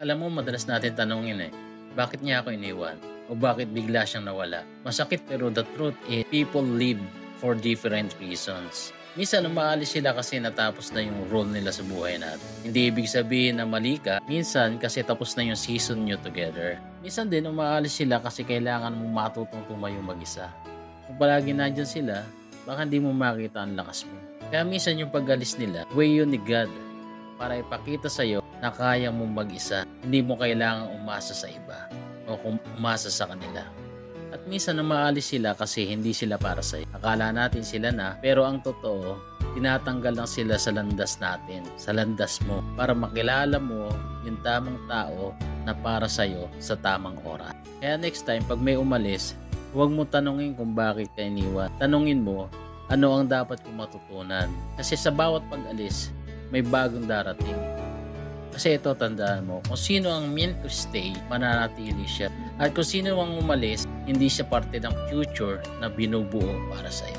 Alam mo, madalas natin tanungin bakit niya ako iniwan? O bakit bigla siyang nawala? Masakit pero the truth is, people live for different reasons. Minsan umaalis sila kasi natapos na yung role nila sa buhay natin. Hindi ibig sabihin na mali ka, minsan kasi tapos na yung season nyo together. Minsan din umaalis sila kasi kailangan mong matutong tumayo mag-isa. Kung palagi nandyan sila, baka hindi mo makita ang lakas mo. Kaya minsan yung pag-alis nila, way yun ni God para ipakita sa'yo na kaya mong mag-isa. Hindi mo kailangang umasa sa iba o umasa sa kanila. At minsan umaalis sila kasi hindi sila para sa'yo. Akala natin sila na, pero ang totoo, tinatanggal lang sila sa landas natin, sa landas mo, para makilala mo yung tamang tao na para sa'yo sa tamang oras. Kaya next time, pag may umalis, huwag mo tanungin kung bakit ka iniwan. Tanungin mo, ano ang dapat kong matutunan. Kasi sa bawat pag-alis, may bagong darating. Kasi ito, tandaan mo, kung sino ang meant to stay, mananatili siya. At kung sino ang umalis, hindi siya parte ng future na binubuo para sa'yo.